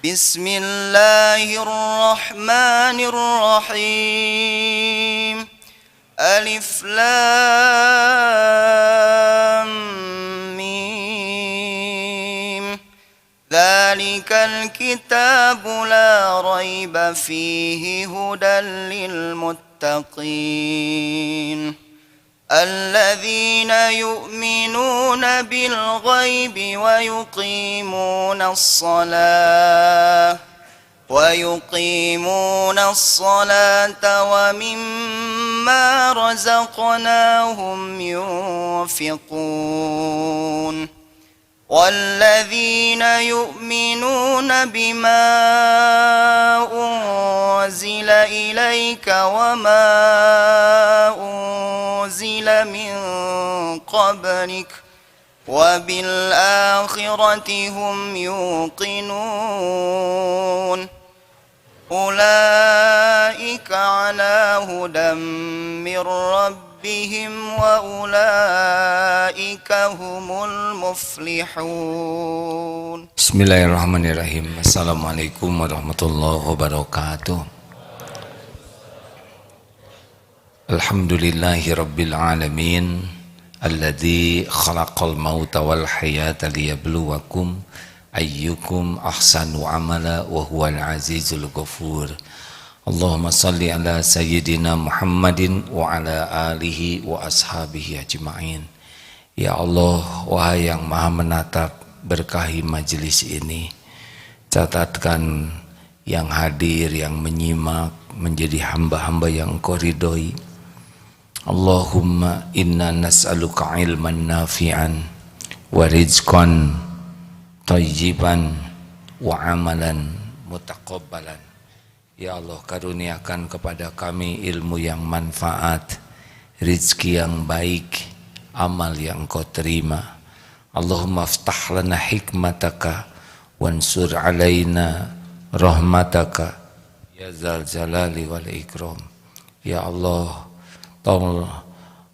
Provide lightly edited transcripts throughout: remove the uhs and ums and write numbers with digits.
بسم الله الرحمن الرحيم ألف لام ميم ذلك الكتاب لا ريب فيه هدى للمتقين الذين يؤمنون بالغيب ويقيمون الصلاة ومما رزقناهم ينفقون والذين يؤمنون بما أنزل إليك وما أنزل من قبلك وبالآخرة هم يوقنون أولئك على هدى من ربهم وأولئك هم المفلحون. Bismillahirrahmanirrahim. Assalamualaikum warahmatullahi wabarakatuh. Alhamdulillahi rabbil alamin alladzi khalaqal mauta wal hayata liyabluwakum ayyukum ahsanu amala wa huwal azizul ghafur. Allahumma salli ala sayyidina Muhammadin wa ala alihi wa ashabihi ajma'in. Ya Allah, wahai yang maha menatap, berkahi majelis ini, catatkan yang hadir, yang menyimak menjadi hamba-hamba yang Engkau ridhoi. Allahumma inna nas'aluka ilman nafi'an wa rizqan thayyiban wa amalan mutaqabbalan. Ya Allah, karuniakan kepada kami ilmu yang manfaat, rizki yang baik, amal yang Engkau terima. Allahumma aftah lana hikmataka wansur alaina rahmataka ya zal jalali wal ikram. Ya Allah,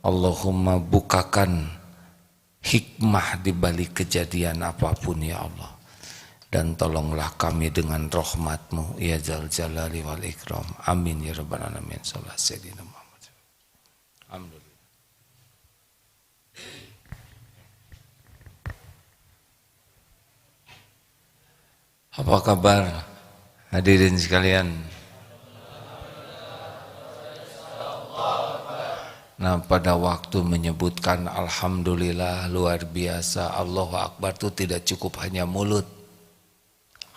Allahumma bukakan hikmah di balik kejadian apapun ya Allah, dan tolonglah kami dengan rahmat-Mu ya zal jalali wal ikram. Amin ya rabbal alamin. Sallallahu alaihi wasallam. Alhamdulillah. Apa kabar hadirin sekalian? Nah, pada waktu menyebutkan alhamdulillah luar biasa, Allahu Akbar itu tidak cukup hanya mulut.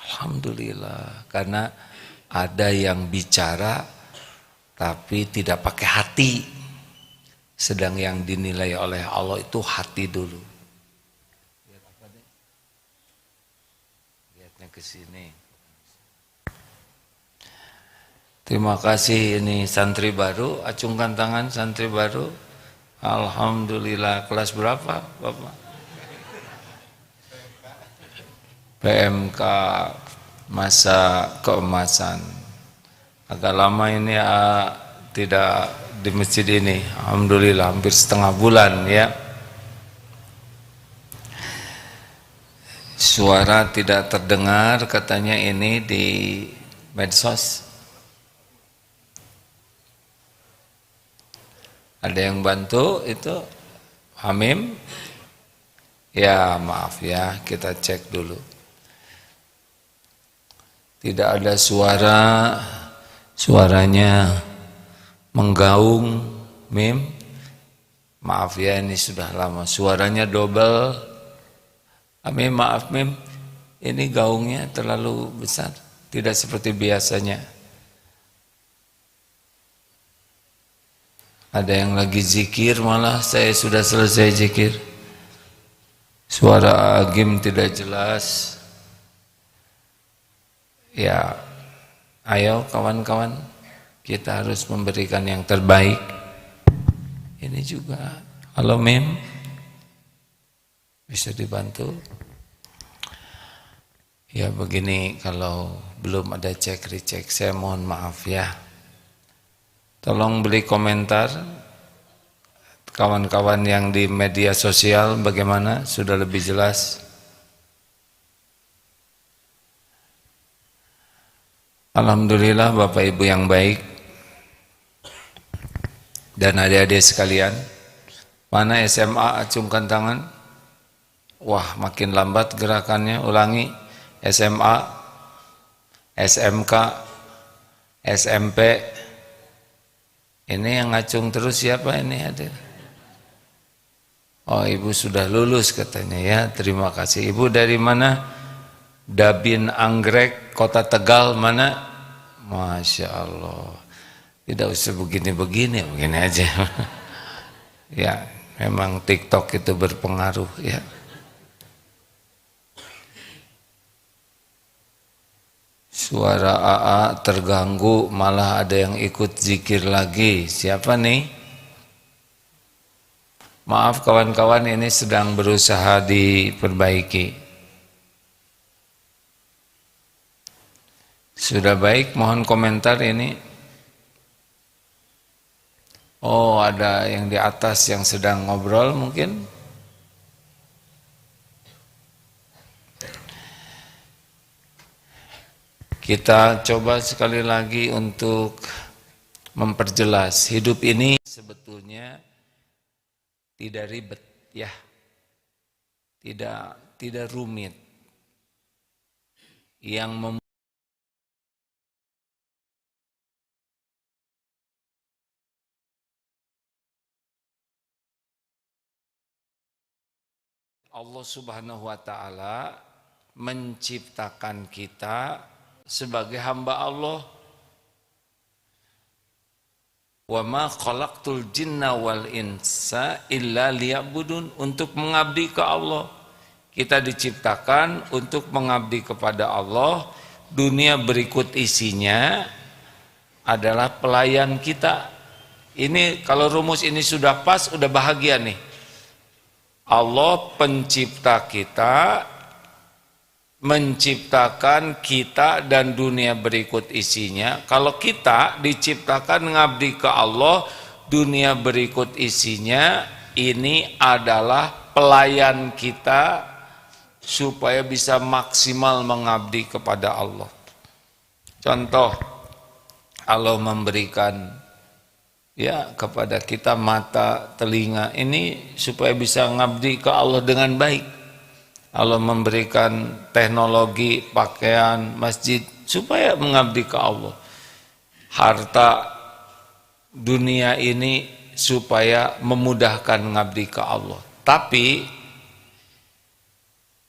Alhamdulillah, karena ada yang bicara tapi tidak pakai hati. Sedang yang dinilai oleh Allah itu hati dulu. Ke sini. Terima kasih, ini santri baru, acungkan tangan santri baru. Alhamdulillah, kelas berapa Bapak? PMK masa keemasan. Agak lama ini tidak di masjid ini. Alhamdulillah hampir setengah bulan ya. Suara tidak terdengar katanya ini di medsos. Ada yang bantu itu Hamim? Ya maaf ya, kita cek dulu. Tidak ada suara, suaranya menggaung. Mim, maaf ya, ini sudah lama. Suaranya double. Mim, maaf Mim, ini gaungnya terlalu besar, tidak seperti biasanya. Ada yang lagi zikir, malah saya sudah selesai zikir. Suara Agim tidak jelas. Ya, ayo kawan-kawan, kita harus memberikan yang terbaik. Ini juga, halo Mim, bisa dibantu? Ya begini, kalau belum ada cek recek, saya mohon maaf ya. Tolong beri komentar kawan-kawan yang di media sosial, bagaimana, sudah lebih jelas? Alhamdulillah Bapak Ibu yang baik dan adik-adik sekalian. Mana SMA, acungkan tangan. Wah, makin lambat gerakannya. Ulangi. SMA, SMK, SMP. Ini yang ngacung terus siapa ini hadir? Oh, Ibu sudah lulus katanya ya. Terima kasih. Ibu dari mana? Dabin Anggrek, Kota Tegal mana? Masya Allah. Tidak usah begini-begini, begini aja. Ya, memang TikTok itu berpengaruh ya. Suara AA terganggu, malah ada yang ikut zikir lagi. Siapa nih? Maaf kawan-kawan, ini sedang berusaha diperbaiki. Sudah baik, mohon komentar ini. Oh, ada yang di atas yang sedang ngobrol mungkin. Kita coba sekali lagi untuk memperjelas. Hidup ini sebetulnya tidak ribet ya. Tidak rumit. Yang Allah Subhanahu wa taala menciptakan kita sebagai hamba Allah. Wa ma khalaqtul jinna wal insa illa liya'budun, untuk mengabdi ke Allah. Kita diciptakan untuk mengabdi kepada Allah. Dunia berikut isinya adalah pelayan kita. Ini kalau rumus ini sudah pas, udah bahagia nih. Allah pencipta kita, menciptakan kita dan dunia berikut isinya. Kalau kita diciptakan ngabdi ke Allah, dunia berikut isinya, ini adalah pelayan kita supaya bisa maksimal mengabdi kepada Allah. Contoh, Allah memberikan ya kepada kita mata, telinga, ini supaya bisa ngabdi ke Allah dengan baik. Allah memberikan teknologi, pakaian, masjid supaya mengabdi ke Allah. Harta dunia ini supaya memudahkan mengabdi ke Allah. Tapi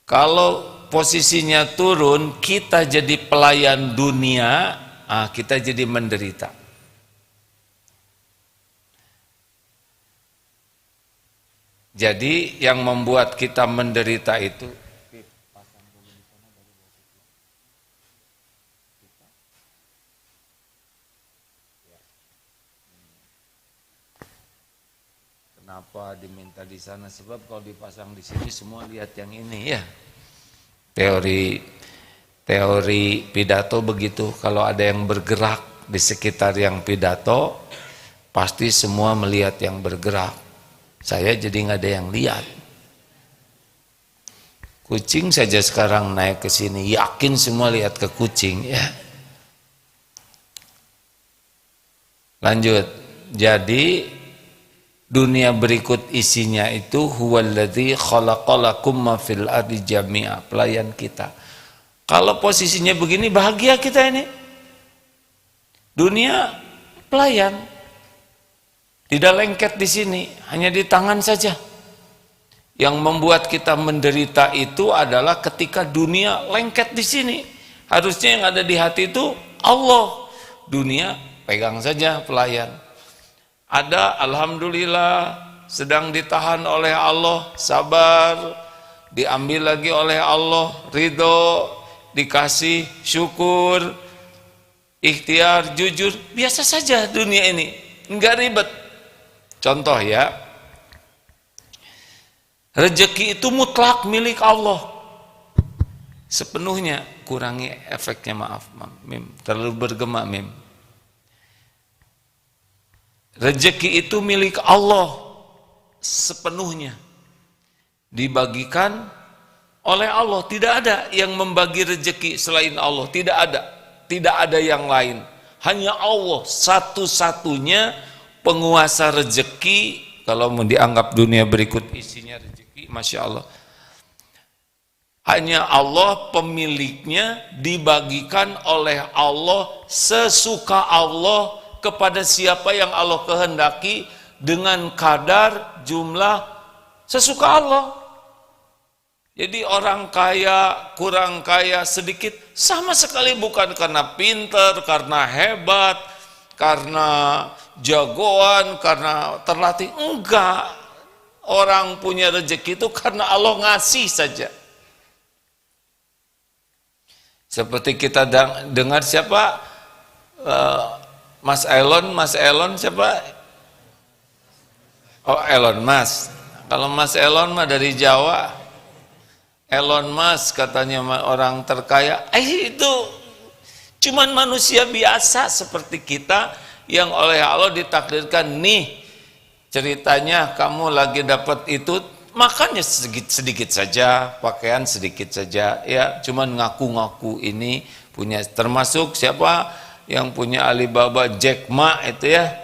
kalau posisinya turun, kita jadi pelayan dunia, kita jadi menderita. Jadi yang membuat kita menderita itu kenapa diminta di sana? Sebab kalau dipasang di sini semua lihat yang ini ya. Teori pidato begitu, kalau ada yang bergerak di sekitar yang pidato, pasti semua melihat yang bergerak. Saya jadi nggak ada yang lihat. Kucing saja sekarang naik ke sini, yakin semua lihat ke kucing ya. Lanjut. Jadi dunia berikut isinya itu huwallazi khalaqalakum ma fil ardi jami'a, pelayan kita. Kalau posisinya begini, bahagia kita ini. Dunia pelayan. Tidak lengket di sini, hanya di tangan saja. Yang membuat kita menderita itu adalah ketika dunia lengket di sini. Harusnya yang ada di hati itu Allah. Dunia pegang saja pelayan. Ada alhamdulillah sedang ditahan oleh Allah, sabar, diambil lagi oleh Allah, ridho, dikasih syukur, ikhtiar, jujur, biasa saja dunia ini, enggak ribet. Contoh ya, rezeki itu mutlak milik Allah sepenuhnya. Kurangi efeknya, maaf Mim, terlalu bergema Mim. Rezeki itu milik Allah sepenuhnya, dibagikan oleh Allah. Tidak ada yang membagi rezeki selain Allah, tidak ada. tidak ada yang lain. Hanya Allah satu-satunya penguasa rezeki. Kalau mau dianggap dunia berikut isinya rezeki, Masya Allah. Hanya Allah pemiliknya, dibagikan oleh Allah sesuka Allah kepada siapa yang Allah kehendaki dengan kadar jumlah sesuka Allah. Jadi orang kaya, kurang kaya, sedikit, sama sekali bukan karena pinter, karena hebat, karena jagoan, karena terlatih. Enggak. Orang punya rezeki itu karena Allah ngasih saja. Seperti kita dengar siapa? Mas Elon siapa? Oh, Elon Musk. Kalau Mas Elon mah dari Jawa. Elon Musk katanya orang terkaya. Itu cuman manusia biasa seperti kita yang oleh Allah ditakdirkan, nih ceritanya kamu lagi dapat itu, makannya sedikit saja, pakaian sedikit saja, ya cuman ngaku-ngaku ini punya. Termasuk siapa yang punya Alibaba, Jack Ma itu ya,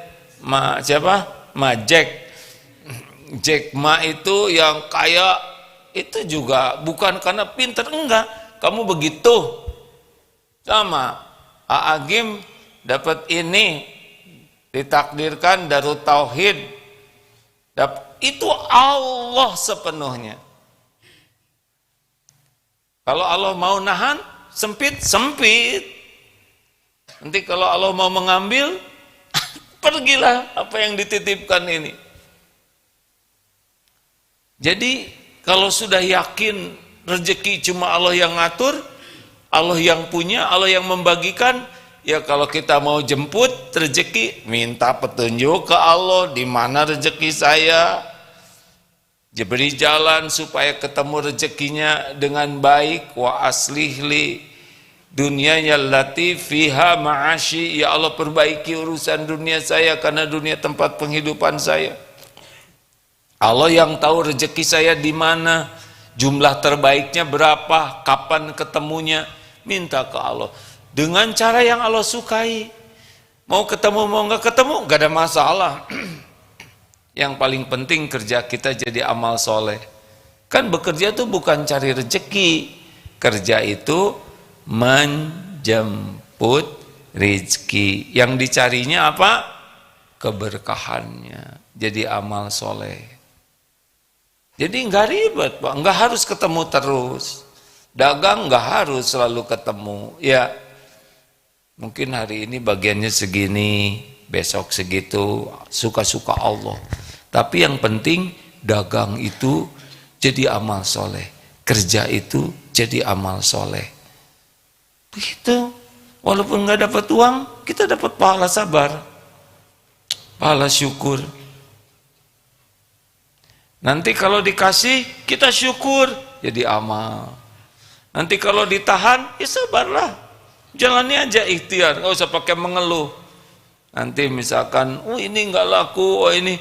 Jack Ma itu yang kaya. Itu juga bukan karena pinter, enggak. Kamu begitu. Sama Agim dapat ini, ditakdirkan Darut Tauhid. Itu Allah sepenuhnya. Kalau Allah mau nahan, sempit. Nanti kalau Allah mau mengambil, pergilah apa yang dititipkan ini. Jadi kalau sudah yakin rezeki cuma Allah yang ngatur, Allah yang punya, Allah yang membagikan, ya kalau kita mau jemput rezeki, minta petunjuk ke Allah, di mana rezeki saya, beri jalan supaya ketemu rezekinya dengan baik. Wa aslihli dunyaya allati fiha ma'ashi, ya Allah perbaiki urusan dunia saya karena dunia tempat penghidupan saya. Allah yang tahu rezeki saya di mana, jumlah terbaiknya berapa, kapan ketemunya, minta ke Allah dengan cara yang Allah sukai. Mau ketemu mau nggak ketemu, nggak ada masalah. Yang paling penting kerja kita jadi amal soleh. Kan bekerja itu bukan cari rezeki, kerja itu menjemput rezeki. Yang dicarinya apa? Keberkahannya. Jadi amal soleh. Jadi nggak ribet, Pak. Nggak harus ketemu terus. Dagang nggak harus selalu ketemu. Ya, mungkin hari ini bagiannya segini, besok segitu, suka-suka Allah. Tapi yang penting dagang itu jadi amal soleh, kerja itu jadi amal soleh. Begitu. Walaupun nggak dapat uang, kita dapat pahala sabar, pahala syukur. Nanti kalau dikasih, kita syukur, jadi amal. Nanti kalau ditahan, ya sabarlah. Jalani aja ikhtiar, nggak usah pakai mengeluh. Nanti misalkan, oh ini nggak laku, oh ini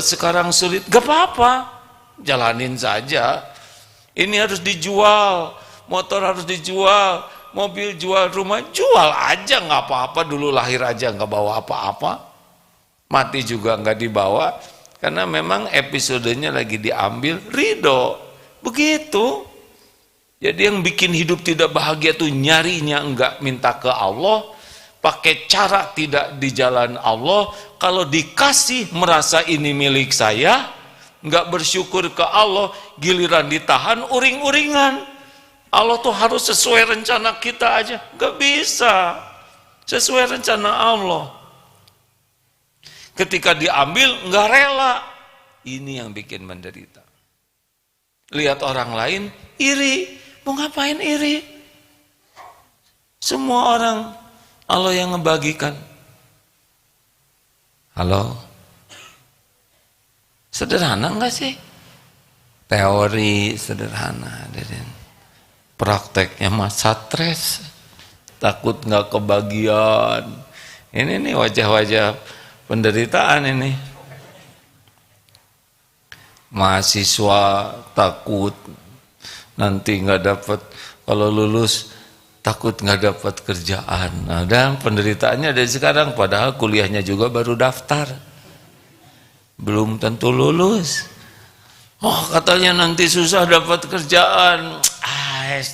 sekarang sulit, nggak apa-apa, jalanin saja. Ini harus dijual, motor harus dijual, mobil jual, rumah jual aja, nggak apa-apa. Dulu lahir aja nggak bawa apa-apa, mati juga nggak dibawa. Karena memang episodenya lagi diambil ridho. Begitu. Jadi yang bikin hidup tidak bahagia tuh nyarinya enggak minta ke Allah, pakai cara tidak di jalan Allah. Kalau dikasih merasa ini milik saya, enggak bersyukur ke Allah, giliran ditahan uring-uringan. Allah tuh harus sesuai rencana kita aja, enggak bisa. Sesuai rencana Allah. Ketika diambil enggak rela, ini yang bikin menderita. Lihat orang lain iri, mau ngapain iri? Semua orang Allah yang ngebagikan. Halo, sederhana enggak sih? Teori sederhana, prakteknya mah stres, takut enggak kebagian. Ini nih wajah-wajah penderitaan ini. Mahasiswa takut nanti nggak dapat, kalau lulus takut nggak dapat kerjaan. Nah, dan penderitaannya dari sekarang, padahal kuliahnya juga baru daftar, belum tentu lulus. Oh, katanya nanti susah dapat kerjaan.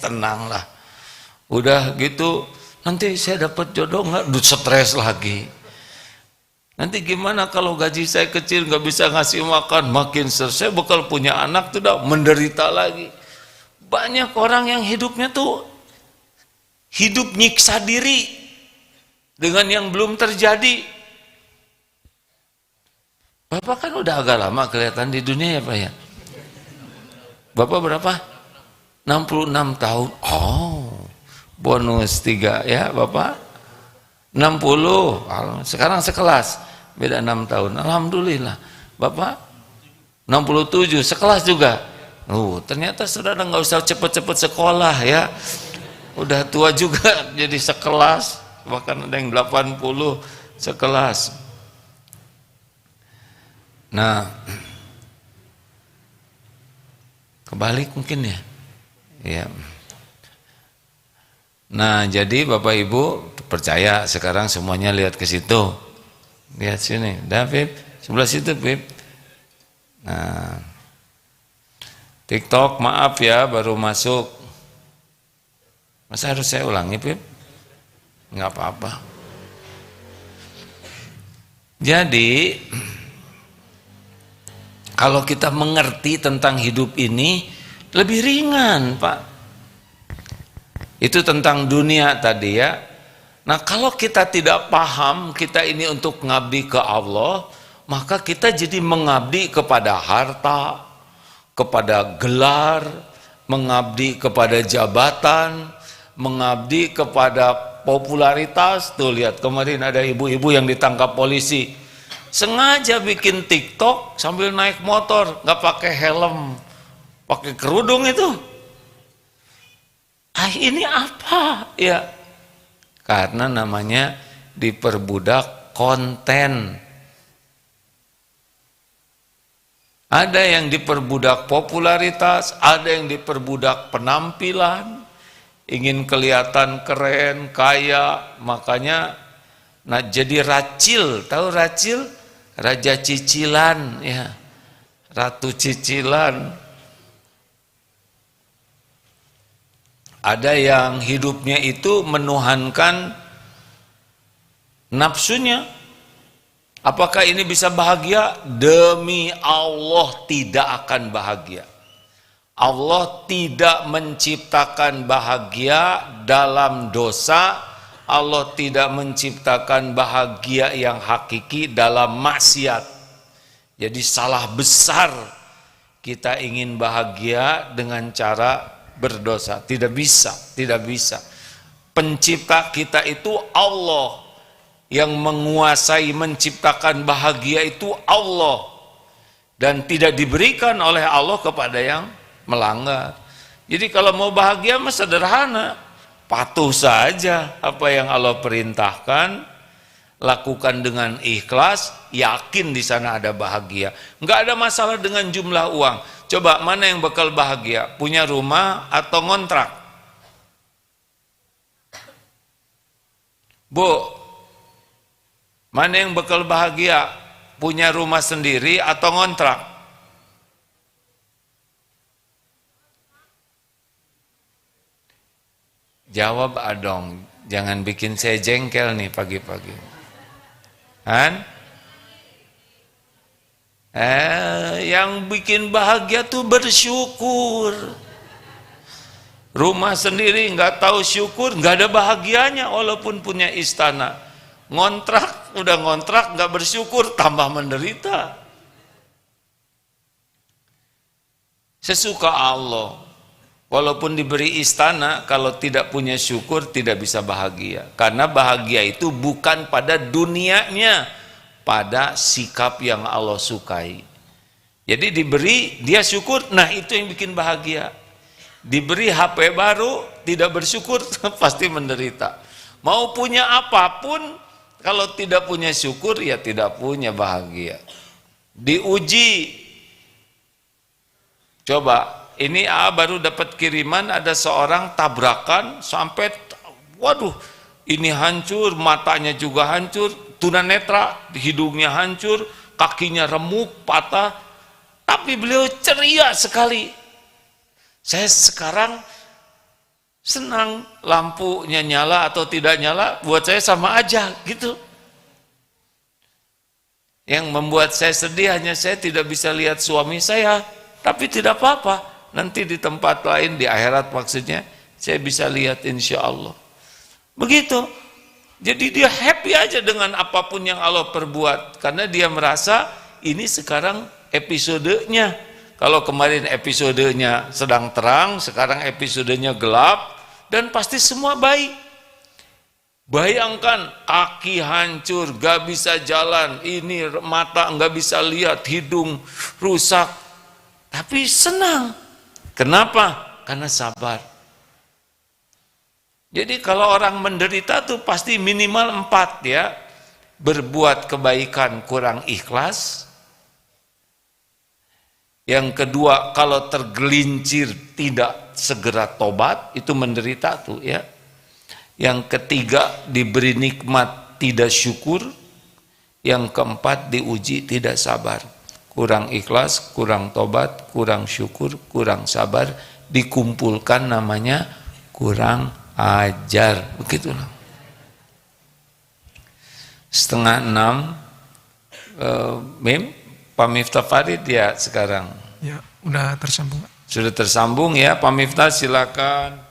Tenanglah. Udah gitu, nanti saya dapat jodoh nggak? Stres lagi. Nanti gimana kalau gaji saya kecil nggak bisa ngasih makan? Makin stres. Saya bakal punya anak tuh, menderita lagi. Banyak orang yang hidupnya tuh hidup nyiksa diri dengan yang belum terjadi. Bapak kan udah agak lama kelihatan di dunia ya Pak ya. Bapak berapa? 66 tahun. Oh, bonus 3 ya Bapak. 60. Sekarang sekelas. Beda 6 tahun. Alhamdulillah. Bapak 67, sekelas juga. Ternyata saudara nggak usah cepet-cepet sekolah ya. Udah tua juga jadi sekelas. Bahkan ada yang 80 sekelas. Nah, kebalik mungkin ya. Ya. Nah, jadi Bapak Ibu percaya sekarang semuanya lihat ke situ. Lihat sini, David, sebelah situ, Pip. Nah, TikTok maaf ya baru masuk. Masa harus saya ulangi, Pip? Enggak apa-apa. Jadi kalau kita mengerti tentang hidup ini lebih ringan, Pak. Itu tentang dunia tadi ya. Nah, kalau kita tidak paham kita ini untuk mengabdi ke Allah, maka kita jadi mengabdi kepada harta, kepada gelar, mengabdi kepada jabatan, mengabdi kepada popularitas. Tuh lihat kemarin ada ibu-ibu yang ditangkap polisi. Sengaja bikin TikTok sambil naik motor, nggak pakai helm, pakai kerudung itu. Ini apa? Ya, karena namanya diperbudak konten. Ada yang diperbudak popularitas, ada yang diperbudak penampilan, ingin kelihatan keren, kaya, makanya jadi racil. Tahu racil? Raja cicilan ya, ratu cicilan. Ada yang hidupnya itu menuhankan nafsunya. Apakah ini bisa bahagia? Demi Allah tidak akan bahagia. Allah tidak menciptakan bahagia dalam dosa. Allah tidak menciptakan bahagia yang hakiki dalam maksiat. Jadi salah besar kita ingin bahagia dengan cara berdosa. Tidak bisa, tidak bisa. Pencipta kita itu Allah. Yang menguasai menciptakan bahagia itu Allah. Dan tidak diberikan oleh Allah kepada yang melanggar. Jadi kalau mau bahagia mah sederhana. Patuh saja apa yang Allah perintahkan, lakukan dengan ikhlas, yakin di sana ada bahagia. Enggak ada masalah dengan jumlah uang. Coba mana yang bakal bahagia? Punya rumah atau ngontrak? Bu, mana yang bakal bahagia? Punya rumah sendiri atau ngontrak? Jawab adong, jangan bikin saya jengkel nih pagi-pagi. Yang bikin bahagia tuh bersyukur. Rumah sendiri nggak tahu syukur, nggak ada bahagianya walaupun punya istana. Ngontrak, udah ngontrak nggak bersyukur, tambah menderita. Sesuka Allah. Walaupun diberi istana, kalau tidak punya syukur tidak bisa bahagia. Karena bahagia itu bukan pada dunianya, pada sikap yang Allah sukai. Jadi diberi, dia syukur, nah itu yang bikin bahagia. Diberi HP baru, tidak bersyukur, pasti menderita. Mau punya apapun, kalau tidak punya syukur, ya tidak punya bahagia. Diuji. Coba. Ini baru dapat kiriman ada seorang tabrakan sampai waduh, ini hancur, matanya juga hancur, tunanetra, hidungnya hancur, kakinya remuk, patah, tapi beliau ceria sekali. Saya sekarang senang lampunya nyala atau tidak nyala, buat saya sama aja gitu. Yang membuat saya sedih hanya saya tidak bisa lihat suami saya, tapi tidak apa-apa, nanti di tempat lain, di akhirat maksudnya, saya bisa lihat insya Allah. Begitu. Jadi dia happy aja dengan apapun yang Allah perbuat, karena dia merasa ini sekarang episodenya. Kalau kemarin episodenya sedang terang, sekarang episodenya gelap, dan pasti semua baik. Bayangkan kaki hancur, gak bisa jalan, ini mata gak bisa lihat, hidung rusak, tapi senang. Kenapa? Karena sabar. Jadi kalau orang menderita tuh pasti minimal 4 ya. Berbuat kebaikan kurang ikhlas. Yang kedua, kalau tergelincir tidak segera tobat, itu menderita tuh ya. Yang ketiga, diberi nikmat tidak syukur. Yang keempat, diuji tidak sabar. Kurang ikhlas, kurang tobat, kurang syukur, kurang sabar, dikumpulkan namanya kurang ajar. Begitulah. 5:30 Mim, Pak Miftah Farid ya sekarang. Ya, udah tersambung. Sudah tersambung ya, Pak Miftah silakan.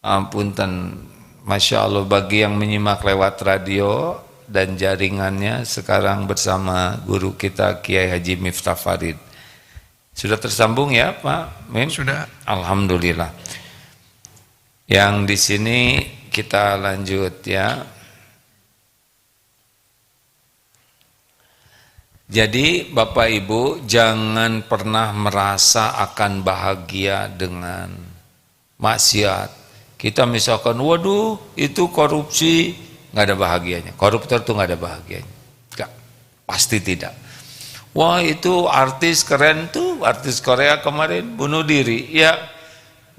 Ampunten, Masya Allah, bagi yang menyimak lewat radio dan jaringannya sekarang bersama guru kita Kiai Haji Miftah Farid. Sudah tersambung ya Pak Mim? Sudah. Alhamdulillah. Yang di sini kita lanjut ya. Jadi Bapak Ibu jangan pernah merasa akan bahagia dengan maksiat. Kita misalkan, waduh itu korupsi, nggak ada bahagianya. Koruptor tuh nggak ada bahagianya. Nggak, pasti tidak. Wah itu artis keren tuh, artis Korea kemarin bunuh diri. Ya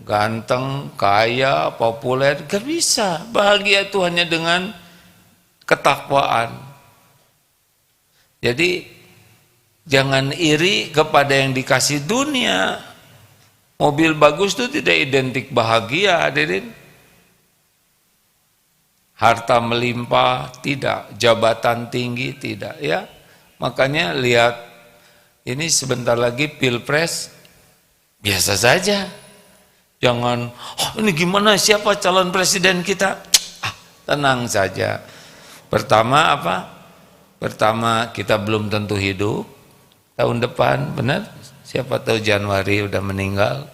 ganteng, kaya, populer, gak bisa. Bahagia itu hanya dengan ketakwaan. Jadi jangan iri kepada yang dikasih dunia. Mobil bagus itu tidak identik bahagia, hadirin. Harta melimpah tidak, jabatan tinggi tidak ya. Makanya lihat ini sebentar lagi Pilpres, biasa saja. Jangan, oh ini gimana siapa calon presiden kita? Tenang saja. Pertama apa? Pertama kita belum tentu hidup. Tahun depan, benar? Siapa tahu Januari udah meninggal.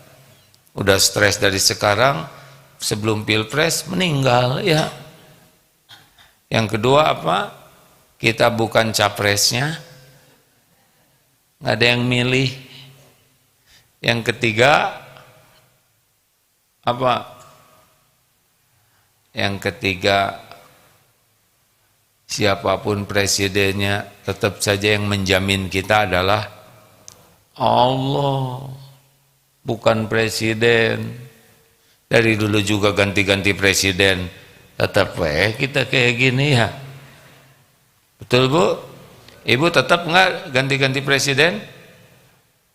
Udah stres dari sekarang, sebelum Pilpres meninggal ya. Yang kedua apa? Kita bukan capresnya. Nggak ada yang milih. Yang ketiga apa? Yang ketiga, siapapun presidennya, tetap saja yang menjamin kita adalah Allah, bukan presiden. Dari dulu juga ganti-ganti presiden, tetap kita kayak gini ya. Betul Bu? Ibu tetap enggak ganti-ganti presiden?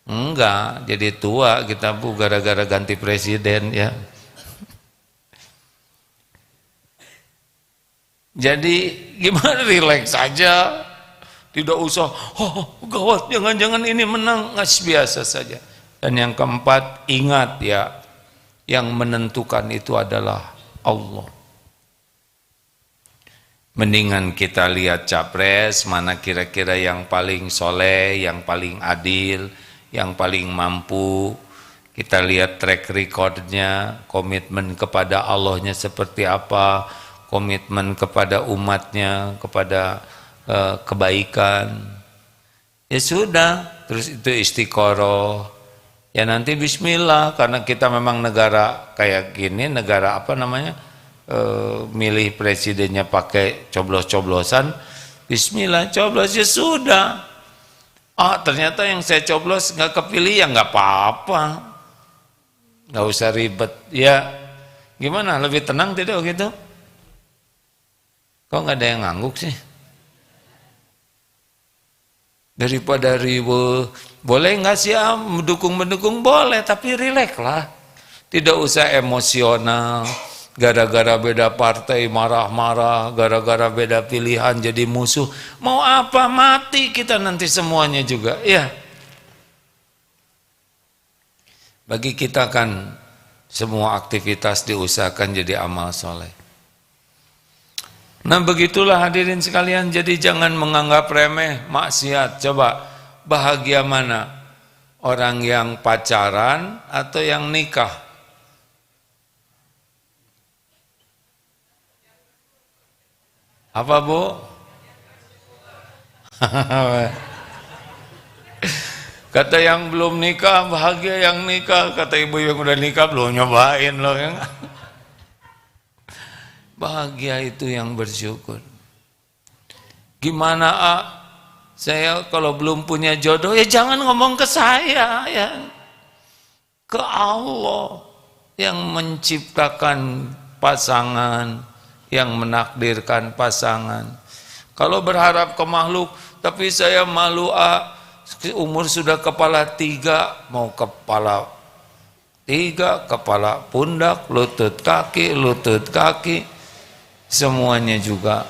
Enggak, jadi tua kita Bu gara-gara ganti presiden ya. Jadi gimana, relax saja. Tidak usah, oh gawat, jangan-jangan ini menang, nggak biasa saja. Dan yang keempat, ingat ya, yang menentukan itu adalah Allah. Mendingan kita lihat capres, mana kira-kira yang paling soleh, yang paling adil, yang paling mampu. Kita lihat track recordnya, komitmen kepada Allahnya seperti apa, komitmen kepada umatnya, kepada kebaikan, ya sudah, terus itu istiqoroh, ya nanti bismillah, karena kita memang negara kayak gini, negara apa namanya, milih presidennya pakai coblos-coblosan, bismillah, coblos ya sudah, ternyata yang saya coblos nggak kepilih, ya nggak apa-apa, nggak usah ribet, ya Gimana, lebih tenang tidak gitu? Kok nggak ada yang ngangguk sih? Daripada riweuh, boleh nggak sih mendukung boleh, tapi rileks lah. Tidak usah emosional, gara-gara beda partai marah-marah, gara-gara beda pilihan jadi musuh. Mau apa, mati kita nanti semuanya juga, ya. Bagi kita kan semua aktivitas diusahakan jadi amal soleh. Nah begitulah hadirin sekalian, jadi jangan menganggap remeh maksiat. Coba, bahagia mana? Orang yang pacaran atau yang nikah? Apa Bu? Kata yang belum nikah, bahagia yang nikah. Kata ibu yang udah nikah, belum nyobain loh. Ya. Bahagia itu yang bersyukur. Gimana saya kalau belum punya jodoh, ya jangan ngomong ke saya, ya. Ke Allah yang menciptakan pasangan, yang menakdirkan pasangan. Kalau berharap ke makhluk, tapi saya malu umur sudah kepala 3, mau kepala 3, kepala pundak, lutut kaki, semuanya juga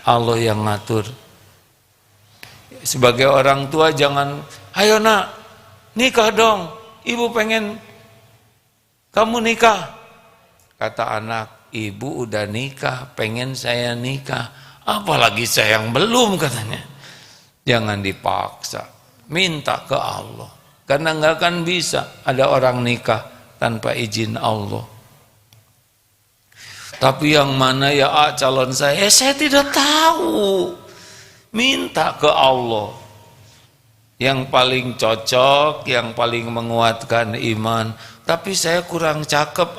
Allah yang ngatur. Sebagai orang tua jangan, ayo nak, nikah dong, ibu pengen kamu nikah. Kata anak, ibu udah nikah, pengen saya nikah, apalagi saya yang belum, katanya. Jangan dipaksa, minta ke Allah, karena nggak akan bisa ada orang nikah tanpa izin Allah. Tapi yang mana ya calon saya? Saya tidak tahu. Minta ke Allah. Yang paling cocok, yang paling menguatkan iman. Tapi saya kurang cakep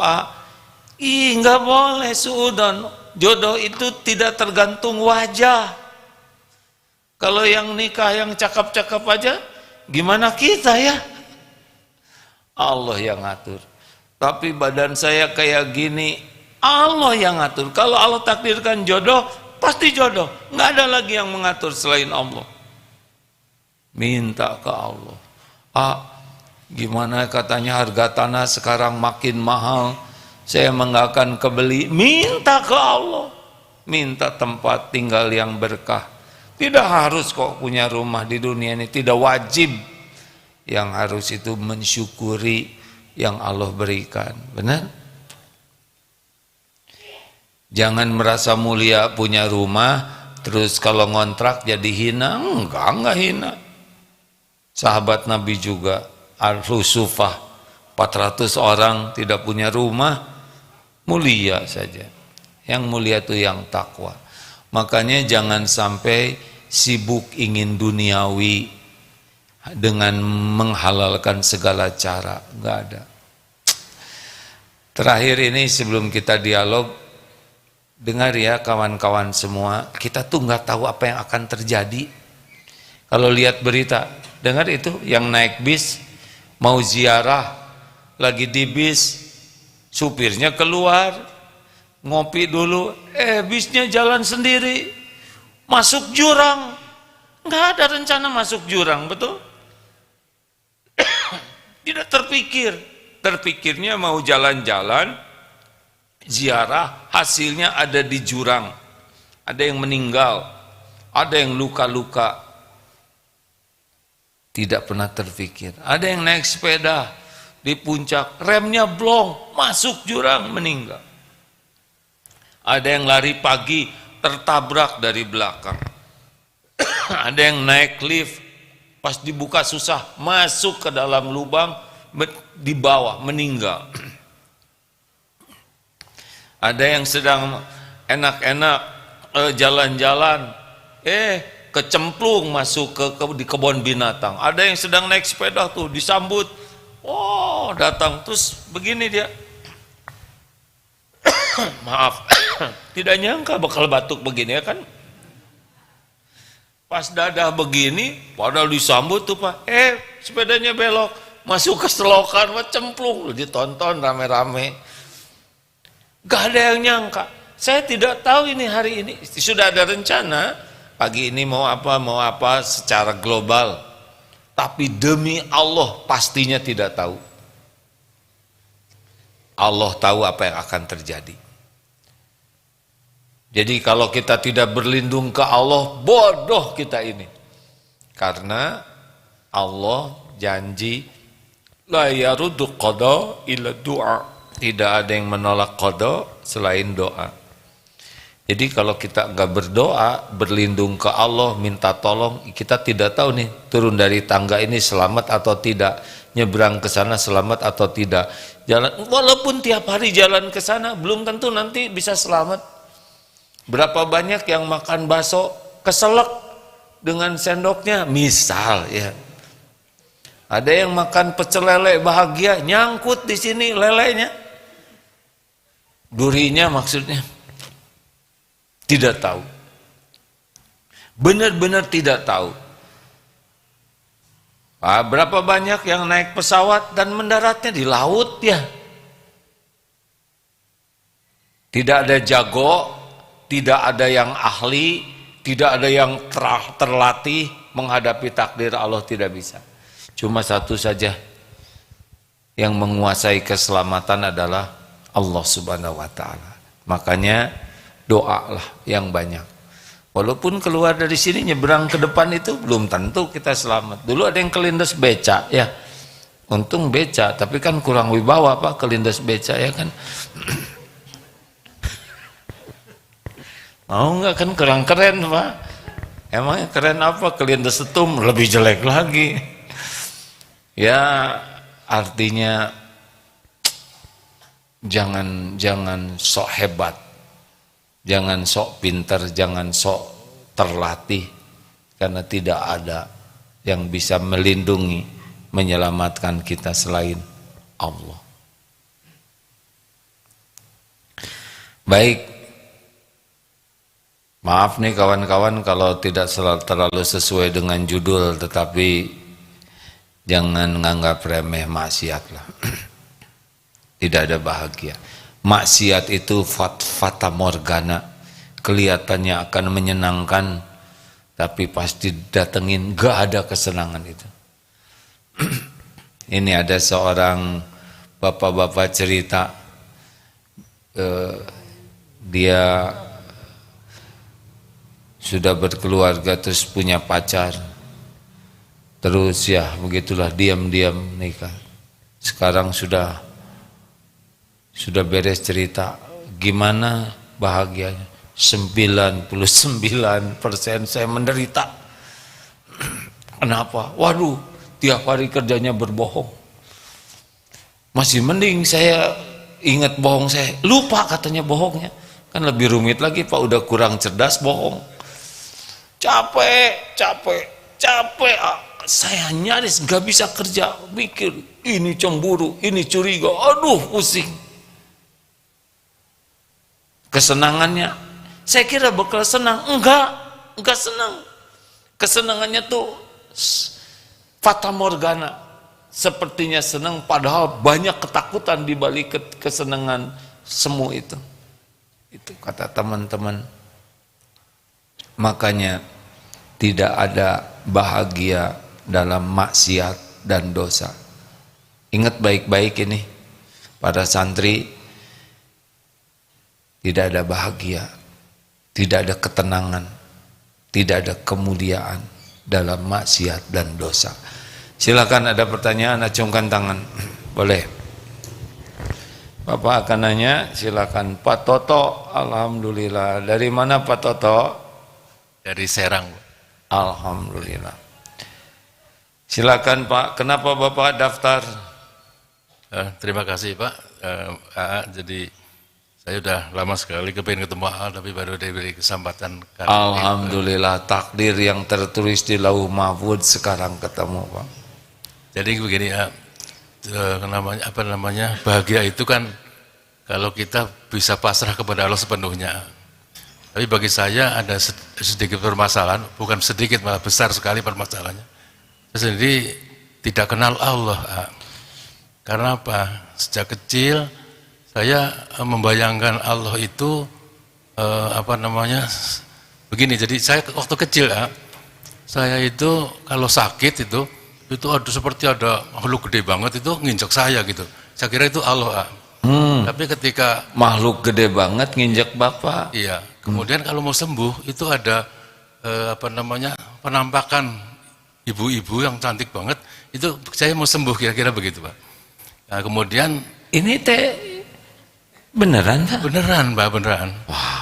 nggak boleh suudon. Jodoh itu tidak tergantung wajah. Kalau yang nikah yang cakep-cakep aja, gimana kita ya? Allah yang ngatur. Tapi badan saya kayak gini, Allah yang ngatur. Kalau Allah takdirkan jodoh, pasti jodoh. Nggak ada lagi yang mengatur selain Allah. Minta ke Allah. Gimana katanya harga tanah sekarang makin mahal, saya nggak akan kebeli. Minta ke Allah. Minta tempat tinggal yang berkah. Tidak harus kok punya rumah di dunia ini, tidak wajib. Yang harus itu mensyukuri yang Allah berikan. Benar? Jangan merasa mulia punya rumah, terus kalau ngontrak jadi hina. Enggak hina. Sahabat Nabi juga, Al-Rusufah, 400 orang tidak punya rumah, mulia saja. Yang mulia itu yang takwa. Makanya jangan sampai sibuk ingin duniawi dengan menghalalkan segala cara. Enggak ada. Terakhir ini sebelum kita dialog, dengar ya kawan-kawan semua, kita tuh nggak tahu apa yang akan terjadi. Kalau lihat berita, dengar itu yang naik bis mau ziarah, lagi di bis, supirnya keluar ngopi dulu, bisnya jalan sendiri, masuk jurang. Nggak ada rencana masuk jurang, betul? Tidak terpikir, terpikirnya mau jalan-jalan ziarah, hasilnya ada di jurang, ada yang meninggal, ada yang luka-luka. Tidak pernah terpikir. Ada yang naik sepeda di puncak, remnya blong, masuk jurang, meninggal. Ada yang lari pagi, tertabrak dari belakang. Ada yang naik lift, pas dibuka susah, masuk ke dalam lubang, di bawah, meninggal. Ada yang sedang enak-enak jalan-jalan, kecemplung masuk di kebun binatang. Ada yang sedang naik sepeda tuh disambut, datang terus begini dia, maaf, tidak nyangka bakal batuk begini ya kan. Pas dadah begini, padahal disambut tuh Pak, sepedanya belok, masuk ke selokan, cemplung, ditonton rame-rame. Gak ada yang nyangka. Saya tidak tahu ini hari ini. Sudah ada rencana, pagi ini mau apa secara global. Tapi demi Allah pastinya tidak tahu. Allah tahu apa yang akan terjadi. Jadi kalau kita tidak berlindung ke Allah, bodoh kita ini. Karena Allah janji la yaruddu qada illa du'a. Tidak ada yang menolak qada selain doa. Jadi kalau kita enggak berdoa, berlindung ke Allah, minta tolong, kita tidak tahu nih turun dari tangga ini selamat atau tidak, nyebrang ke sana selamat atau tidak. Jalan walaupun tiap hari jalan ke sana belum tentu nanti bisa selamat. Berapa banyak yang makan bakso keselak dengan sendoknya, misal ya. Ada yang makan pecel lele bahagia, nyangkut di sini lelenya. Durinya maksudnya. Tidak tahu. Benar-benar tidak tahu. Berapa banyak yang naik pesawat dan mendaratnya di laut ya. Tidak ada jago, tidak ada yang ahli, tidak ada yang terlatih menghadapi takdir Allah, tidak bisa. Cuma satu saja yang menguasai keselamatan adalah Allah Subhanahu wa taala. Makanya doalah yang banyak. Walaupun keluar dari sini nyebrang ke depan itu belum tentu kita selamat. Dulu ada yang kelindes beca ya. Untung beca, tapi kan kurang wibawa Pak kelindes beca ya kan. Mau nggak kan kurang keren Pak? Emangnya keren apa? Kelindes setum lebih jelek lagi. Ya artinya jangan sok hebat, jangan sok pinter, jangan sok terlatih, karena tidak ada yang bisa melindungi, menyelamatkan kita selain Allah. Baik, maaf nih kawan-kawan kalau tidak terlalu sesuai dengan judul, tetapi jangan menganggap remeh maksiat lah. Tidak ada bahagia. Maksiat itu fata morgana, kelihatannya akan menyenangkan, tapi pasti datengin gak ada kesenangan itu. Ini ada seorang bapak-bapak cerita, dia sudah berkeluarga terus punya pacar, terus ya begitulah diam-diam nikah. Sekarang sudah beres cerita, gimana bahagianya? 99% saya menderita. Kenapa? Waduh, tiap hari kerjanya berbohong. Masih mending saya ingat bohong, saya lupa katanya bohongnya. Kan lebih rumit lagi Pak, udah kurang cerdas bohong. Capek. Saya nyaris gak bisa kerja, mikir ini cemburu, ini curiga, aduh pusing. Kesenangannya, saya kira bakal senang, enggak senang. Kesenangannya tuh fata morgana, sepertinya senang padahal banyak ketakutan di balik kesenangan semu itu. Itu kata teman-teman. Makanya tidak ada bahagia dalam maksiat dan dosa. Ingat baik-baik ini, para santri, tidak ada bahagia, tidak ada ketenangan, tidak ada kemuliaan dalam maksiat dan dosa. Silakan ada pertanyaan, acungkan tangan. Boleh. Bapak akan nanya, silakan. Pak Toto, alhamdulillah. Dari mana Pak Toto? Dari Serang. Alhamdulillah. Silakan Pak, kenapa Bapak daftar? Terima kasih Pak. Jadi saya sudah lama sekali kepingin ketemu tapi baru diberi kesempatan. Alhamdulillah, takdir yang tertulis di Lauh Mahfuz sekarang ketemu Pak. Jadi begini ya, bahagia itu kan kalau kita bisa pasrah kepada Allah sepenuhnya. Tapi bagi saya ada sedikit permasalahan, bukan sedikit malah besar sekali permasalahannya. Saya sendiri tidak kenal Allah. Karena apa? Sejak kecil saya membayangkan Allah itu begini. Jadi saya waktu kecil saya itu kalau sakit itu ada seperti ada makhluk gede banget itu nginjak saya gitu. Saya kira itu Allah. Tapi ketika makhluk gede banget nginjak Bapak. Iya. Kemudian kalau mau sembuh itu ada penampakan ibu-ibu yang cantik banget. Itu saya mau sembuh kira-kira begitu, Pak. Nah, kemudian ini teh beneran Pak? Beneran, Pak, beneran. Wah,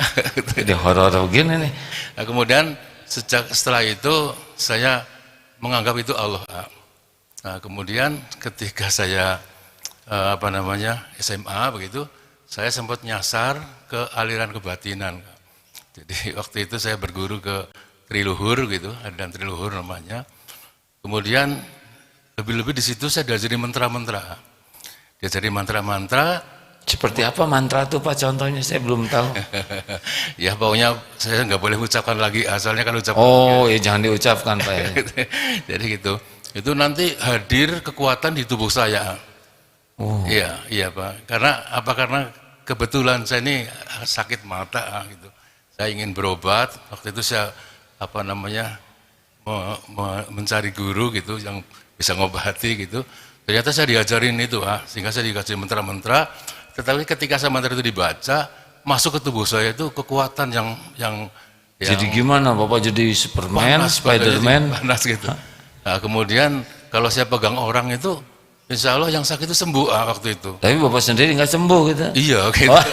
jadi horor gini nih. Nah, kemudian setelah itu saya menganggap itu Allah. Nah, kemudian ketika saya SMA begitu, saya sempat nyasar ke aliran kebatinan. Jadi waktu itu saya berguru ke Triluhur gitu, aliran Triluhur namanya. Kemudian lebih-lebih di situ saya diajari mantra-mantra. Diajari mantra-mantra. Seperti apa mantra itu Pak contohnya? Saya belum tahu. Ya pokoknya saya nggak boleh ucapkan lagi, asalnya kan ucapkan. Oh ya jangan diucapkan Pak ya. Jadi gitu. Itu nanti hadir kekuatan di tubuh saya. Oh. Iya Pak. Karena kebetulan saya ini sakit mata gitu. Saya ingin berobat. Waktu itu saya mencari guru gitu yang bisa ngobati gitu. Ternyata saya diajarin itu, sehingga saya dikasih mantra-mantra. Tetapi ketika saya mantra itu dibaca, masuk ke tubuh saya itu kekuatan yang jadi gimana Bapak jadi Superman, Spiderman? Panas gitu. Nah, kemudian kalau saya pegang orang itu, insya Allah yang sakit itu sembuh waktu itu. Tapi Bapak sendiri nggak sembuh gitu? Iya gitu. Oh.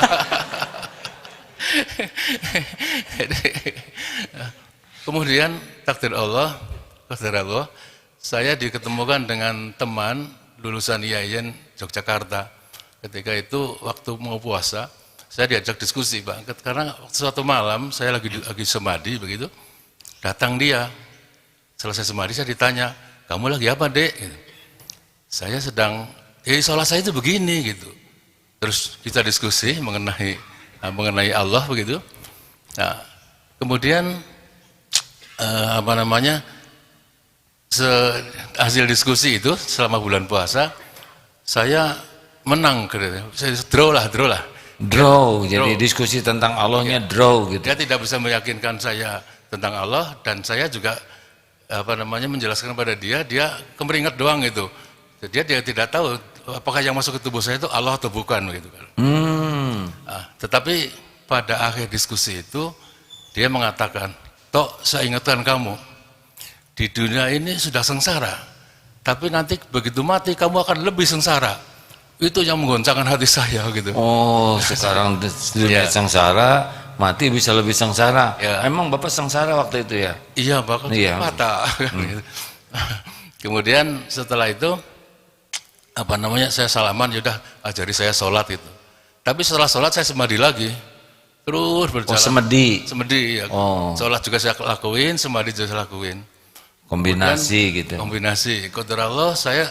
Kemudian takdir Allah, saya diketemukan dengan teman lulusan IAIN Yogyakarta. Ketika itu waktu mau puasa, saya diajak diskusi, Pak. Karena suatu malam saya lagi semadi begitu, datang dia. Selesai semadi saya ditanya, kamu lagi apa, Dek? Gitu. Saya sedang, sholat saya itu begini gitu. Terus kita diskusi mengenai Allah begitu. Nah, kemudian hasil diskusi itu selama bulan puasa saya menang, saya draw lah. Jadi diskusi tentang Allahnya draw gitu. Dia tidak bisa meyakinkan saya tentang Allah dan saya juga menjelaskan kepada dia kemeringat doang gitu. Dia tidak tahu apakah yang masuk ke tubuh saya itu Allah atau bukan gitu kan. Nah, tetapi pada akhir diskusi itu dia mengatakan, "Tok, saya ingatkan kamu, di dunia ini sudah sengsara, tapi nanti begitu mati kamu akan lebih sengsara." Itu yang menggoncangkan hati saya gitu. Oh, sekarang dunia sengsara, mati bisa lebih sengsara. Ya. Emang Bapak sengsara waktu itu ya? Iya, Pak, mata. Kemudian setelah itu saya salaman, yaudah ajari saya sholat itu. Tapi setelah sholat saya semadi lagi, terus berjalan. Oh, semedi ya. Oh. Sholat juga saya lakuin, semadi juga saya lakuin. Kombinasi gitu. Kombinasi. Qadar Allah saya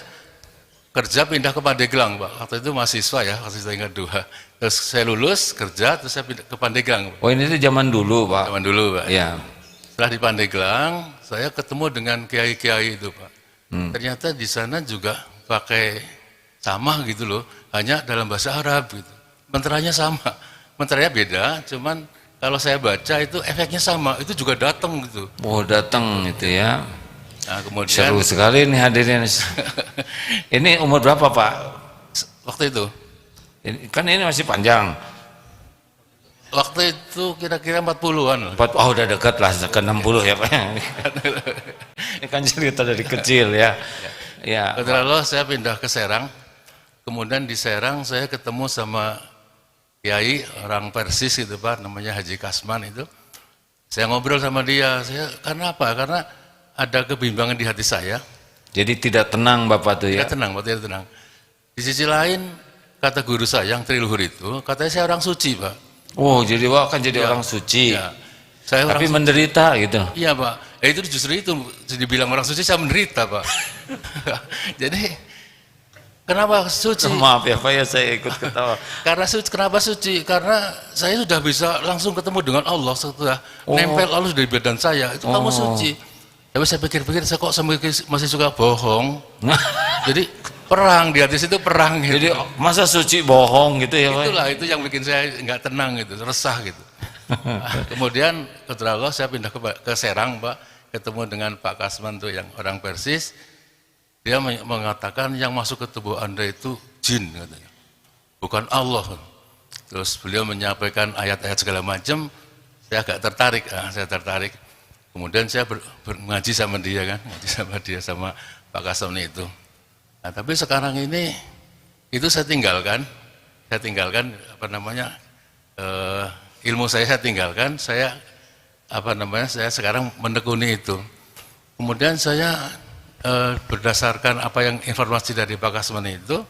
kerja pindah ke Pandeglang, Pak. Waktu itu mahasiswa ya, waktu itu tingkat 2. Terus saya lulus kerja, terus saya pindah ke Pandeglang, Pak. Oh, ini tuh zaman dulu, Pak. Zaman dulu, Pak. Iya. Setelah di Pandeglang, saya ketemu dengan kiai-kiai itu, Pak. Ternyata di sana juga pakai sama gitu loh, hanya dalam bahasa Arab gitu. Mantranya sama. Mantranya beda, cuman kalau saya baca itu efeknya sama, itu juga datang gitu. Oh, datang itu ya. Nah, kemudian seru sekali nih hadirin. Ini umur berapa Pak? Waktu itu? Kan ini masih panjang. Waktu itu kira-kira 40-an. Oh, udah dekat lah ke 60 ya Pak. Ini kan cerita dari kecil ya. Ya. Lalu saya pindah ke Serang. Kemudian di Serang saya ketemu sama kiai orang Persis gitu Pak, namanya Haji Kasman itu. Saya ngobrol sama dia. Karena apa? Karena ada kebimbangan di hati saya. Jadi tidak tenang Bapak tuh ya? Tidak tenang, Pak, tidak tenang. Di sisi lain, kata guru saya yang Triluhur itu, katanya saya orang suci, Pak. Oh, jadi Pak kan jadi orang suci. Ya. Saya tapi orang menderita gitu? Iya, Pak. Itu justru itu, dibilang orang suci, saya menderita, Pak. Jadi, kenapa suci? Maaf ya Pak ya, saya ikut ketawa. Kenapa suci? Karena saya sudah bisa langsung ketemu dengan Allah setelah nempel Allah di badan saya. Itu kamu suci. Tapi saya pikir-pikir, saya kok masih suka bohong. Jadi perang di hati situ perang gitu. Jadi masa suci bohong gitu ya Pak? Itulah itu yang bikin saya nggak tenang gitu, resah gitu. Kemudian ketika saya pindah ke Serang Pak, ketemu dengan Pak Kasman tuh yang orang Persis, dia mengatakan yang masuk ke tubuh Anda itu jin katanya, bukan Allah. Terus beliau menyampaikan ayat-ayat segala macam, saya agak tertarik, saya tertarik. Kemudian saya ngaji sama dia kan, ngaji sama dia sama Pak Kasman itu. Nah, tapi sekarang ini itu saya tinggalkan apa namanya ilmu saya tinggalkan, saya sekarang menekuni itu. Kemudian saya berdasarkan apa yang informasi dari Pak Kasman itu,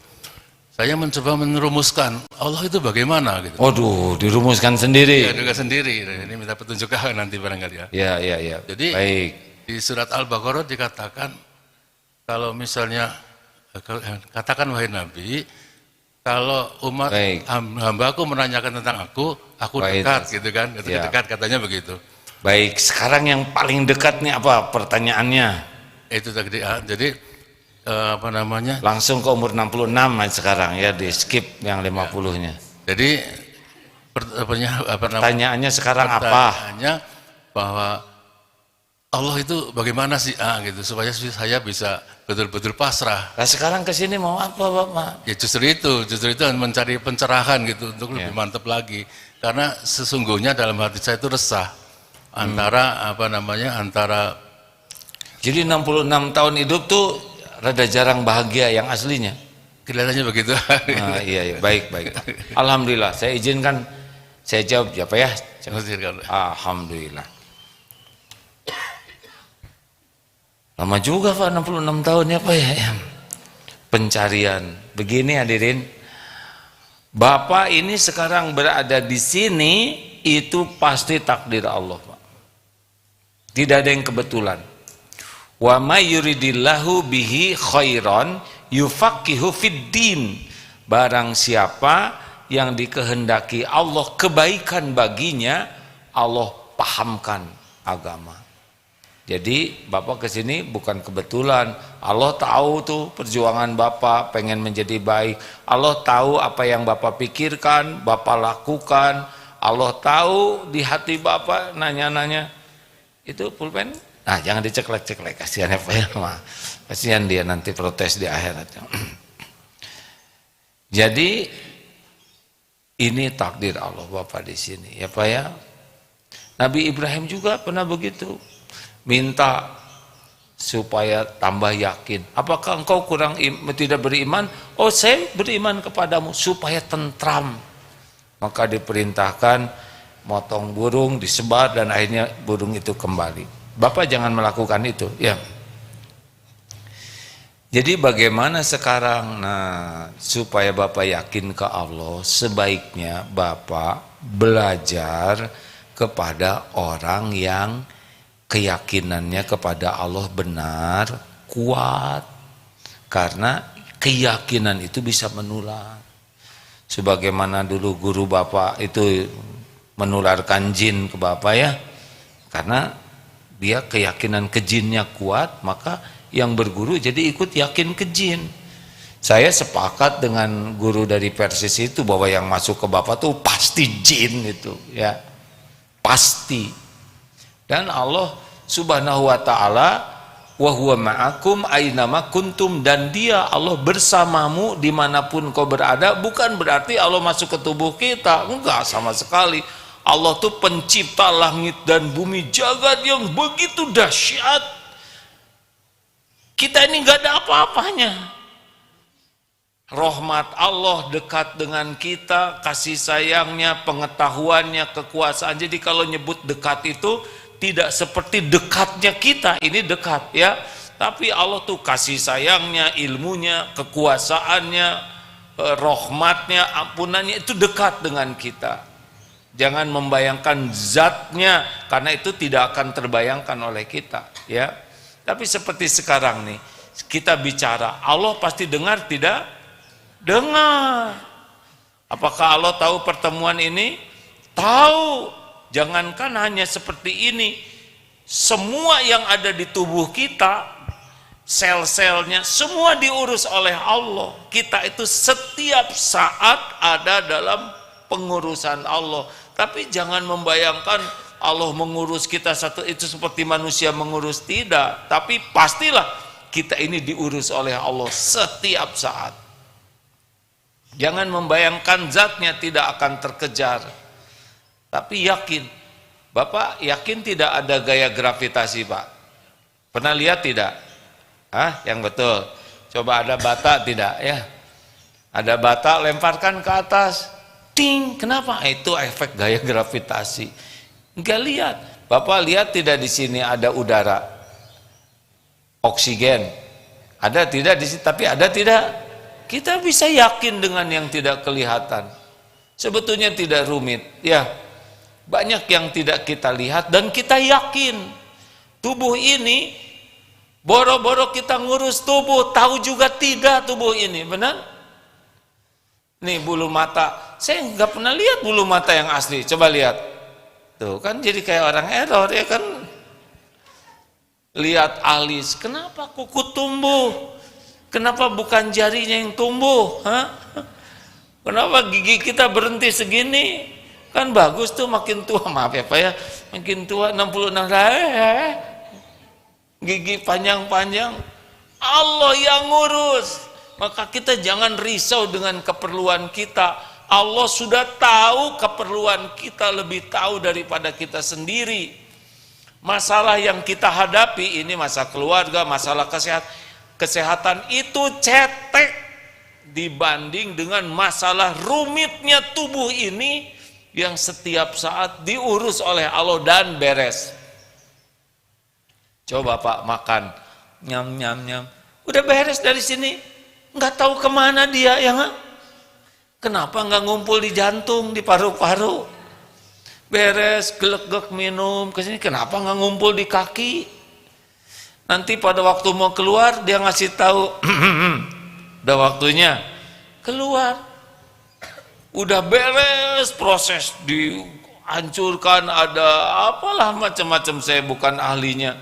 saya mencoba merumuskan Allah itu bagaimana gitu. Waduh, dirumuskan sendiri. Ya, juga sendiri. Ini minta petunjuk nanti barangkali ya. Ya. Jadi baik. Di surat Al-Baqarah dikatakan kalau misalnya katakan wahai Nabi, kalau umat hamba-Aku menanyakan tentang aku dekat gitu kan, dekat katanya begitu. Baik, sekarang yang paling dekat nih apa pertanyaannya? Itu tadi jadi apa namanya? Langsung ke umur 66 sekarang ya, di skip yang 50-nya. Jadi pertanyaannya sekarang apa? Pertanyaannya bahwa Allah itu bagaimana sih gitu supaya saya bisa betul-betul pasrah. Nah sekarang kesini mau apa Bapak? Ya justru itu mencari pencerahan gitu untuk lebih mantap lagi. Karena sesungguhnya dalam hati saya itu resah antara antara. Jadi 66 tahun hidup tuh rada jarang bahagia yang aslinya. Kelihatannya begitu. Iya, baik. Alhamdulillah, saya izinkan saya jawab ya Pak ya. Alhamdulillah. Lama juga Pak, 66 tahun ya Pak ya. Pencarian. Begini hadirin, Bapak ini sekarang berada di sini itu pasti takdir Allah Pak. Tidak ada yang kebetulan. Wa may yuridillahu bihi khairan yufaqihu fiddin. Barang siapa yang dikehendaki Allah kebaikan baginya, Allah pahamkan agama. Jadi Bapak kesini bukan kebetulan. Allah tahu tuh perjuangan Bapak pengen menjadi baik. Allah tahu apa yang Bapak pikirkan, Bapak lakukan. Allah tahu di hati Bapak nanya-nanya. Itu pulpen? Nah jangan diceklek-ceklek, kasihan ya Pak ya. Kasihan dia nanti protes di akhirat. Jadi ini takdir Allah Bapak di sini ya Pak ya. Nabi Ibrahim juga pernah begitu. Minta supaya tambah yakin. Apakah engkau tidak beriman? Oh saya beriman kepadamu supaya tentram. Maka diperintahkan motong burung, disebar dan akhirnya burung itu kembali. Bapak jangan melakukan itu ya. Jadi bagaimana sekarang? Nah supaya Bapak yakin ke Allah, sebaiknya Bapak belajar kepada orang yang keyakinannya kepada Allah benar, kuat. Karena keyakinan itu bisa menular. Sebagaimana dulu guru Bapak itu menularkan jin ke Bapak ya. Karena dia keyakinan ke jinnya kuat, maka yang berguru jadi ikut yakin ke jin. Saya sepakat dengan guru dari Persis itu bahwa yang masuk ke Bapak tuh pasti jin itu ya. Pasti. Dan Allah Subhanahu wa taala wa huwa ma'akum ainama kuntum, dan dia Allah bersamamu dimanapun kau berada. Bukan berarti Allah masuk ke tubuh kita, enggak sama sekali. Allah tuh pencipta langit dan bumi, jagat yang begitu dahsyat. Kita ini enggak ada apa-apanya. Rahmat Allah dekat dengan kita, kasih sayangnya, pengetahuannya, kekuasaan. Jadi kalau nyebut dekat itu tidak seperti dekatnya kita, ini dekat ya. Tapi Allah tuh kasih sayangnya, ilmunya, kekuasaannya, rahmatnya, ampunannya itu dekat dengan kita. Jangan membayangkan zatnya, karena itu tidak akan terbayangkan oleh kita ya. Tapi seperti sekarang nih, kita bicara, Allah pasti dengar tidak? Dengar. Apakah Allah tahu pertemuan ini? Tahu. Jangankan hanya seperti ini, semua yang ada di tubuh kita sel-selnya, semua diurus oleh Allah. Kita itu setiap saat ada dalam pengurusan Allah. Tapi jangan membayangkan Allah mengurus kita satu itu seperti manusia mengurus, tidak. Tapi pastilah kita ini diurus oleh Allah setiap saat. Jangan membayangkan zatnya tidak akan terkejar. Tapi yakin. Bapak yakin tidak ada gaya gravitasi, Pak? Pernah lihat tidak? Yang betul. Coba ada bata tidak ya? Ada bata lemparkan ke atas. Ting, kenapa? Itu efek gaya gravitasi. Enggak lihat. Bapak lihat tidak di sini ada udara? Oksigen. Ada tidak di sini? Tapi ada tidak? Kita bisa yakin dengan yang tidak kelihatan. Sebetulnya tidak rumit, ya. Banyak yang tidak kita lihat dan kita yakin. Tubuh ini boro-boro kita ngurus tubuh, tahu juga tidak tubuh ini, benar? Nih bulu mata, saya nggak pernah lihat bulu mata yang asli. Coba lihat, tuh kan jadi kayak orang error ya kan. Lihat alis, kenapa kuku tumbuh? Kenapa bukan jarinya yang tumbuh? Kenapa gigi kita berhenti segini? Kan bagus tuh makin tua, maaf ya Pak ya, makin tua 66 gigi panjang-panjang, Allah yang ngurus. Maka kita jangan risau dengan keperluan kita. Allah sudah tahu keperluan kita, lebih tahu daripada kita sendiri. Masalah yang kita hadapi ini, masalah keluarga, masalah kesehatan itu cetek dibanding dengan masalah rumitnya tubuh ini yang setiap saat diurus oleh Allah dan beres. Coba Pak makan, nyam, udah beres dari sini, nggak tahu kemana dia ya nggak? Kenapa nggak ngumpul di jantung, di paru-paru? Beres, gelek-gelek minum ke sini, kenapa nggak ngumpul di kaki? Nanti pada waktu mau keluar dia ngasih tahu, udah waktunya keluar. Udah beres proses dihancurkan, ada apalah macam-macam, saya bukan ahlinya.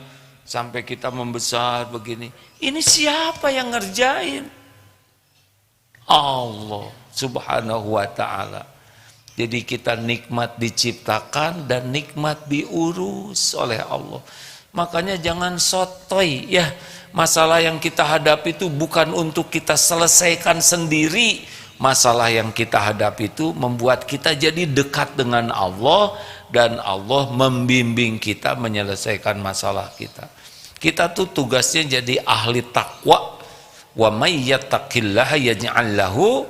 Sampai kita membesar begini, ini siapa yang ngerjain? Allah subhanahu wa ta'ala. Jadi kita nikmat diciptakan dan nikmat diurus oleh Allah. Makanya jangan sotoy ya, masalah yang kita hadapi itu bukan untuk kita selesaikan sendiri. Masalah yang kita hadapi itu membuat kita jadi dekat dengan Allah dan Allah membimbing kita menyelesaikan masalah kita. Kita tuh tugasnya jadi ahli takwa. Wa may yattaqillaha yaj'al lahu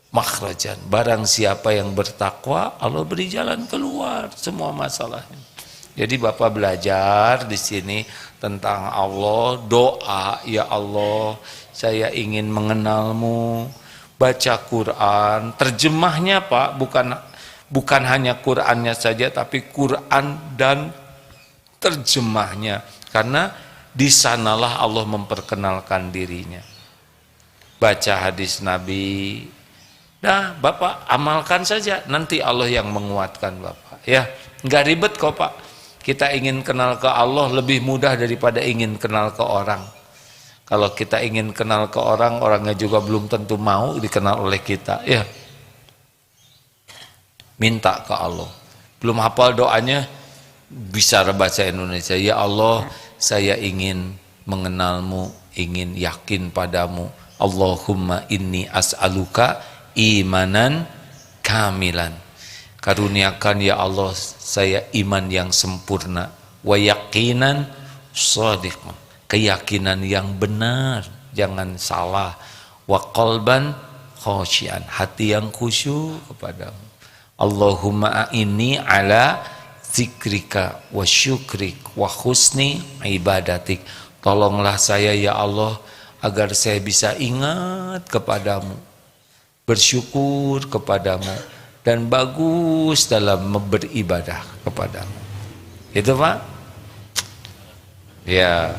makhrajan. Barang siapa yang bertakwa, Allah beri jalan keluar semua masalahnya. Jadi Bapak belajar di sini tentang Allah, doa, ya Allah, saya ingin mengenalmu. Baca Quran, terjemahnya Pak bukan hanya Qurannya saja, tapi Quran dan terjemahnya, karena di sanalah Allah memperkenalkan dirinya. Baca hadis Nabi, nah Bapak amalkan saja, nanti Allah yang menguatkan Bapak ya, nggak ribet kok Pak. Kita ingin kenal ke Allah lebih mudah daripada ingin kenal ke orang. Kalau kita ingin kenal ke orang, orangnya juga belum tentu mau dikenal oleh kita. Ya, minta ke Allah. Belum hafal doanya, bisa baca Indonesia. Ya Allah, saya ingin mengenalmu, ingin yakin padamu. Allahumma inni as'aluka imanan kamilan. Karuniakan ya Allah, saya iman yang sempurna. Wa yaqinan shadiqan. Keyakinan yang benar, jangan salah. Wa qalban khasyian, hati yang khusyuk kepadamu. Allahumma a'inni ala zikrika wa syukrik wa husni ibadatik. Tolonglah saya ya Allah agar saya bisa ingat kepadamu, bersyukur kepadamu, dan bagus dalam beribadah kepadamu. Itu Pak? Ya.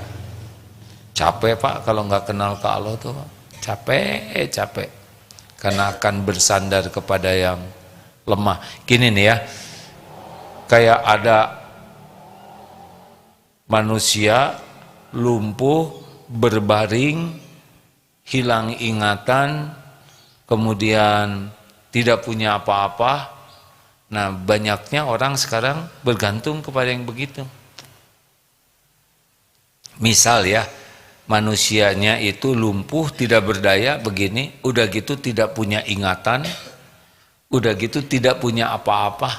Capek Pak kalau nggak kenal ke Allah tuh Pak. Capek karena akan bersandar kepada yang lemah. Gini nih ya, kayak ada manusia lumpuh berbaring, hilang ingatan, kemudian tidak punya apa-apa. Nah, banyaknya orang sekarang bergantung kepada yang begitu. Misal ya, manusianya itu lumpuh, tidak berdaya begini, udah gitu tidak punya ingatan, udah gitu tidak punya apa-apa.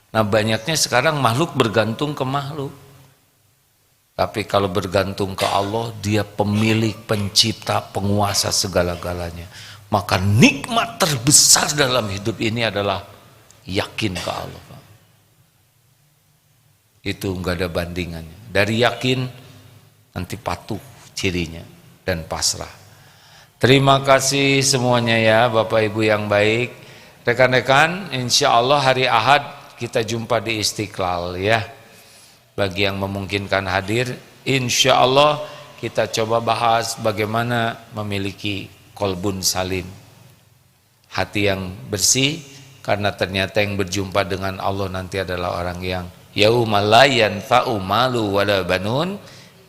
Nah, banyaknya sekarang makhluk bergantung ke makhluk. Tapi kalau bergantung ke Allah, dia pemilik, pencipta, penguasa segala-galanya. Maka nikmat terbesar dalam hidup ini adalah yakin ke Allah. Itu enggak ada bandingannya. Dari yakin nanti patuh cirinya dan pasrah. Terima kasih semuanya ya Bapak Ibu yang baik. Rekan-rekan, insya Allah hari Ahad kita jumpa di Istiqlal ya. Bagi yang memungkinkan hadir, insya Allah kita coba bahas bagaimana memiliki kolbun salim, hati yang bersih, karena ternyata yang berjumpa dengan Allah nanti adalah orang yang yauma la yanfa'u malu wala banun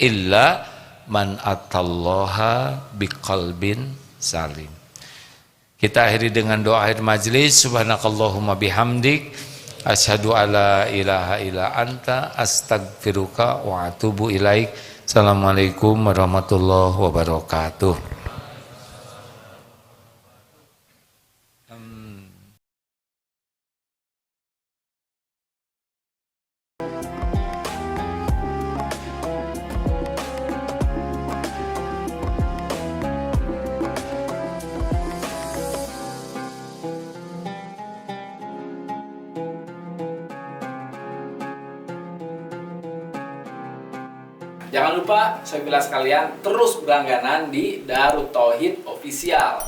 illa man atallaha biqalbin salim. Kita akhiri dengan doa akhir majlis. Subhanakallahumma bihamdik, asyhadu alla ilaha illa anta, astaghfiruka wa atubu ilaik. Assalamualaikum warahmatullahi wabarakatuh. Jangan lupa, sobilah sekalian, terus berlangganan di Darut Tauhid Official.